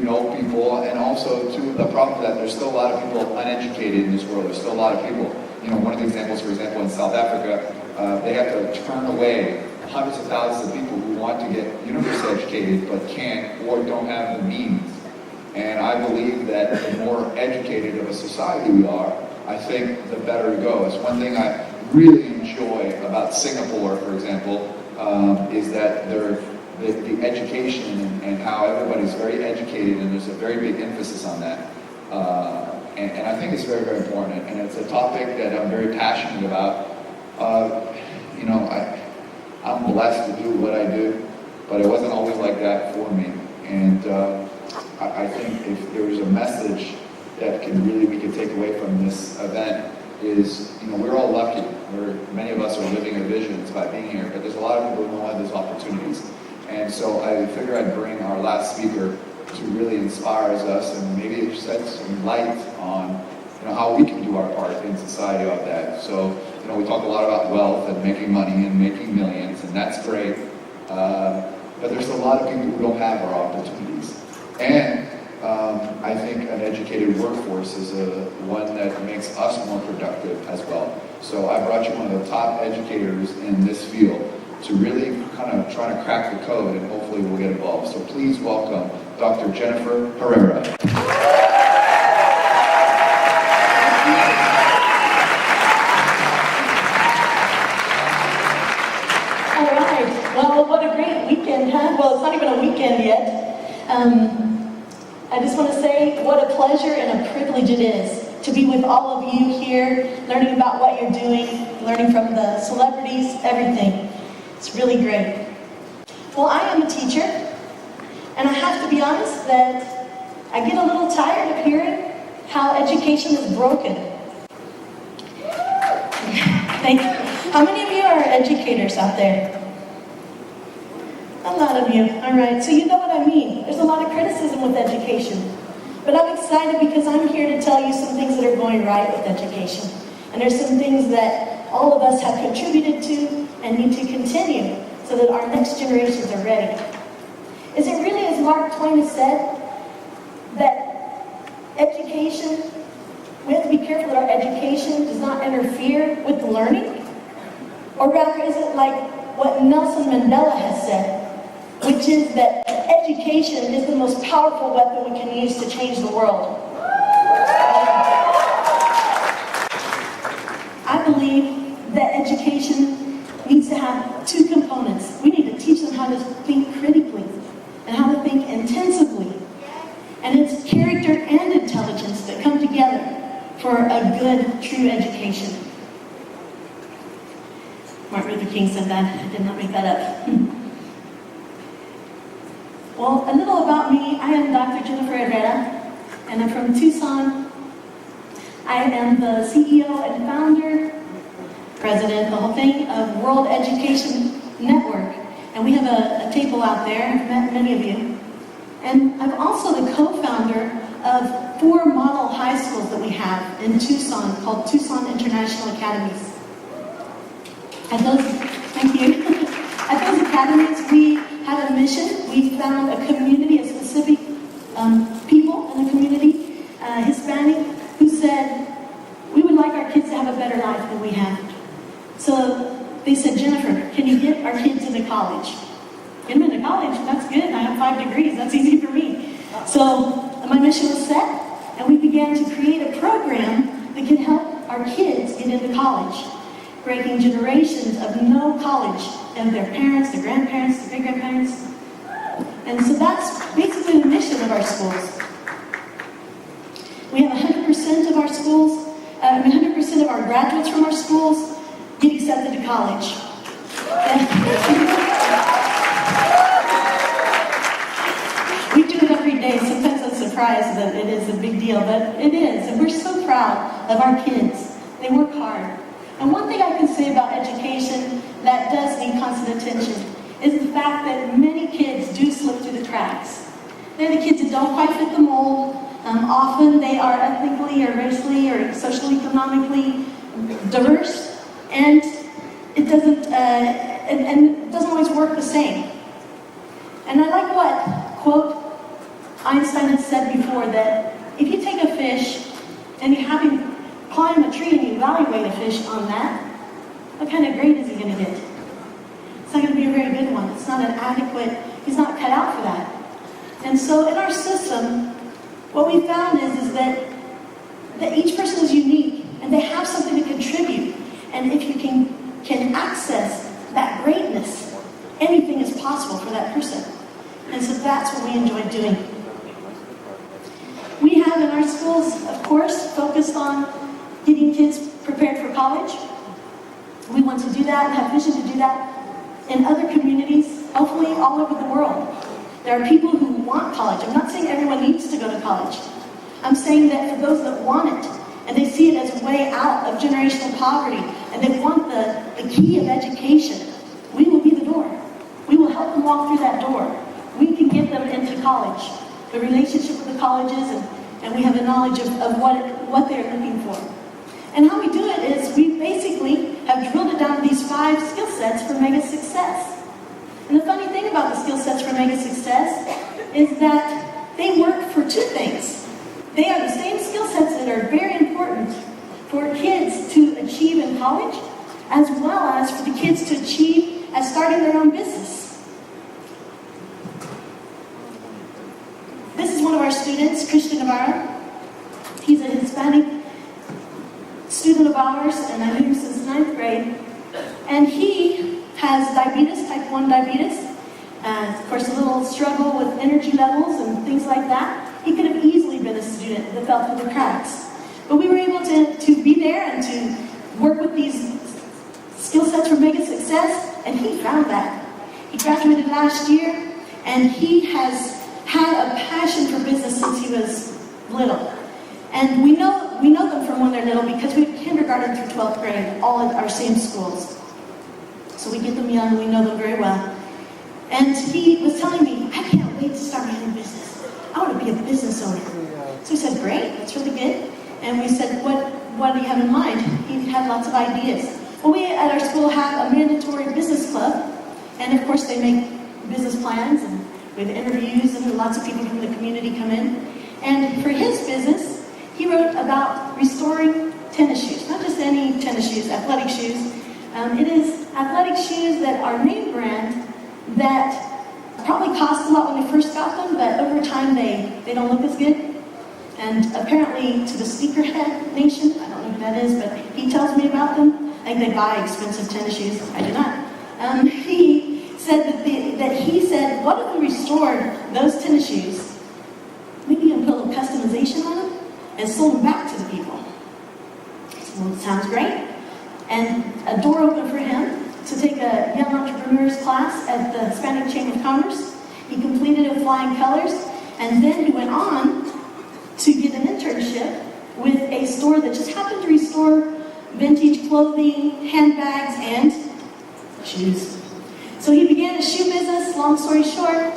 know people, and also too the problem that there's still a lot of people uneducated in this world. There's still a lot of people, one of the examples, for example, in South Africa, they have to turn away hundreds of thousands of people who want to get university educated but can't or don't have the means. And I believe that the more educated of a society we are, I think the better it goes. One thing I really enjoy about Singapore, for example, is that the education and how everybody's very educated, and there's a very big emphasis on that. And I think it's very, very important. And it's a topic that I'm very passionate about. I'm blessed to do what I do, but it wasn't always like that for me. And I think if there's a message that we can take away from this event is, we're all lucky. Many of us are living our visions by being here, but there's a lot of people who don't have those opportunities. And so I figured I'd bring our last speaker to really inspire us and maybe shed some light on how we can do our part in society of that. So, we talk a lot about wealth and making money and making millions, and that's great. But there's a lot of people who don't have our opportunities. And I think an educated workforce is one that makes us more productive as well. So I brought you one of the top educators in this field to really kind of try to crack the code, and hopefully we'll get involved. So please welcome Dr. Jennifer Herrera. Well, what a great weekend, huh? Well, it's not even a weekend yet. I just want to say what a pleasure and a privilege it is to be with all of you here, learning about what you're doing, learning from the celebrities, everything. It's really great. Well, I am a teacher, and I have to be honest that I get a little tired of hearing how education is broken. Thank you. How many of you are educators out there? A lot of you. All right, so you know what I mean. There's a lot of criticism with education. But I'm excited because I'm here to tell you some things that are going right with education. And there's some things that all of us have contributed to and need to continue so that our next generations are ready. Is it really, as Mark Twain has said, that education, we have to be careful that our education does not interfere with the learning? Or rather, is it like what Nelson Mandela has said, which is that education is the most powerful weapon we can use to change the world? I believe that education needs to have two components. We need to teach them how to think critically and how to think intensively. And it's character and intelligence that come together for a good, true education. Martin Luther King said that. I did not make that up. Well, a little about me. I am Dr. Jennifer Herrera, and I'm from Tucson. I am the CEO and founder, president, the whole thing, of World Education Network. And we have a table out there. I've met many of you. And I'm also the co-founder of 4 model high schools that we have in Tucson called Tucson International Academies. At those, thank you. At those academies, we have a mission. We found a community, a specific people in the community, Hispanic, who said, we would like our kids to have a better life than we have. So they said, Jennifer, can you get our kids into college? Get them into college? That's good. I have 5 degrees. That's easy for me. So my mission was set, and we began to create a program that can help our kids get into college, breaking generations of no college, and their parents, their grandparents, their great-grandparents. And so that's basically the mission of our schools. We have 100% of our schools, 100% of our graduates from our schools get accepted to college. We do it every day. Sometimes I'm surprised that it is a big deal, but it is. And we're so proud of our kids. They work hard. And one thing I can say about education that does need constant attention is the fact that many kids do slip through the cracks. They're the kids that don't quite fit the mold. Often they are ethnically or racially or socially, economically diverse, and it doesn't always work the same. And I like what, quote, I Einstein had said before that if you take a fish and you have him climb a tree and you evaluate a fish on that, what kind of grade is he going to get? It's not going to be a very good one. It's not an adequate, he's not cut out for that. And so in our system, what we found is that each person is unique and they have something to contribute. And if you can access that greatness, anything is possible for that person. And so that's what we enjoy doing. We have in our schools, of course, focused on getting kids prepared for college. We want to do that and have vision to do that in other communities, hopefully all over the world. There are people who want college. I'm not saying everyone needs to go to college. I'm saying that for those that want it, and they see it as a way out of generational poverty, and they want the key of education, we will be the door. We will help them walk through that door. We can get them into college, the relationship with the colleges, and we have a knowledge of what they're looking for. And how we do it is we basically have drilled it down to these 5 skill sets for mega success. And the funny thing about the skill sets for mega success is that they work for 2 things. They are the same skill sets that are very important for kids to achieve in college, as well as for the kids to achieve as starting their own business. This is one of our students, Christian Navarro. He's a Hispanic student of ours, and I knew him since 9th grade. And he has diabetes, type 1 diabetes. Of course, a little struggle with energy levels and things like that. He could have easily been a student that fell through the cracks. But we were able to be there and to work with these skill sets for mega success, and he found that. He graduated last year, and he has had a passion for business since he was little. And we know them from when they're little because we have kindergarten through 12th grade, all at our same schools. So we get them young, we know them very well. And he was telling me, I can't wait to start my own business. I want to be a business owner. So we said, great, that's really good. And we said, what do you have in mind? He had lots of ideas. Well, we at our school have a mandatory business club. And of course they make business plans and we have interviews and lots of people from the community come in. And for his business, he wrote about restoring tennis shoes. Not just any tennis shoes, athletic shoes. It is athletic shoes that are name brand that probably cost a lot when we first got them, but over time they don't look as good. And apparently to the sneakerhead nation, I don't know who that is, but he tells me about them. I think they buy expensive tennis shoes. I do not. He said he said, what if we restored those tennis shoes, maybe even put a little customization on them, and sold them back to the people. Well, it sounds great. And a door opened for him to take a young entrepreneurs class at the Hispanic Chamber of Commerce. He completed it with flying colors, and then he went on to get an internship with a store that just happened to restore vintage clothing, handbags, and shoes. So he began a shoe business. Long story short,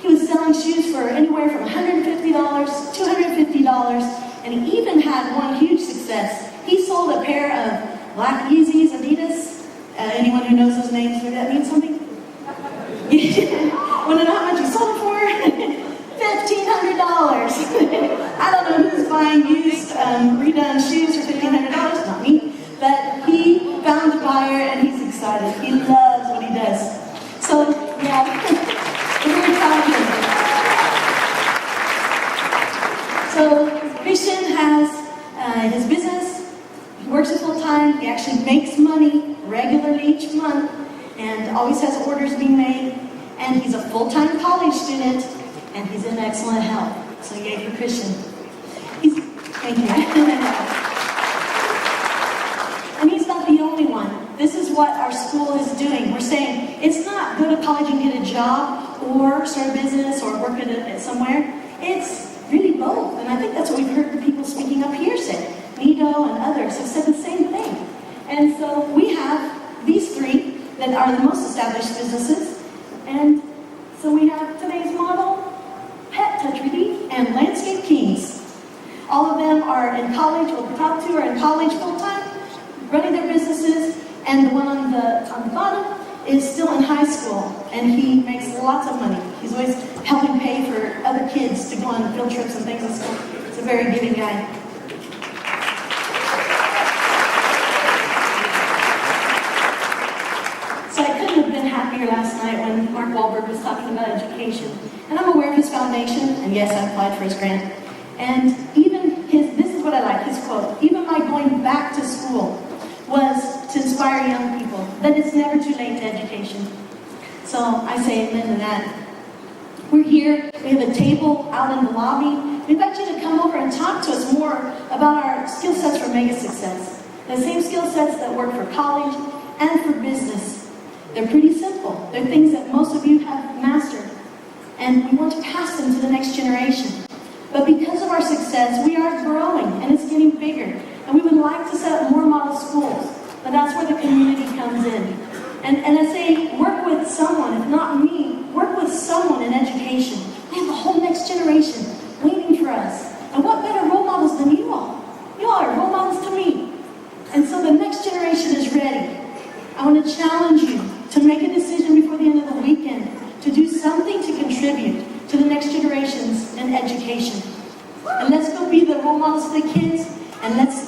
he was selling shoes for anywhere from $150, $250, and he even had one huge success. He sold a pair of black Yeezys, Adidas. Anyone who knows those names, does that mean something? Want to know how much he sold it for? $1,500. I don't know who's buying used, redone shoes for $1,500. Not me. But he found a buyer and he's excited. He loves what he does. So, yeah, we're very proud of him. So, Christian has his business. He works it full time. He actually makes money regularly each month and always has orders being made. And he's a full-time college student and he's in excellent health. So yay for Christian. Thank you. And he's not the only one. This is what our school is doing. We're saying it's not go to college and get a job or start a business or work at it somewhere. It's really both. And I think that's what we've heard the people speaking up here say. Nito and others have said the same thing. And so we have these 3 that are the most established businesses. And so we have today's model, Pet Touch Relief, and Landscape Kings. All of them are in college, well the top 2 are in college full-time, running their businesses, and the one on the bottom is still in high school, and he makes lots of money. He's always helping pay for other kids to go on field trips and things and stuff. He's a very giving guy. So I couldn't have been happier last night when Mark Wahlberg was talking about education. And I'm aware of his foundation, and yes, I applied for his grant. And even this is what I like, his quote, even my going back to school was to inspire young people, that it's never too late to education. So I say amen to that. We're here, we have a table out in the lobby. We invite you to come over and talk to us more about our skill sets for mega success. The same skill sets that work for college and for business. They're pretty simple. They're things that most of you have mastered. And we want to pass them to the next generation. But because of our success, we are growing and it's getting bigger. And we would like to set up more model schools. But that's where the community comes in. And I say, work with someone, if not me, work with someone in education. We have a whole next generation waiting for us. And what better role models than you all? You all are role models to me. And so the next generation is ready. I want to challenge you to make a decision before the end of the weekend to do something to contribute to the next generations in education. And let's go be the role models for the kids, and let's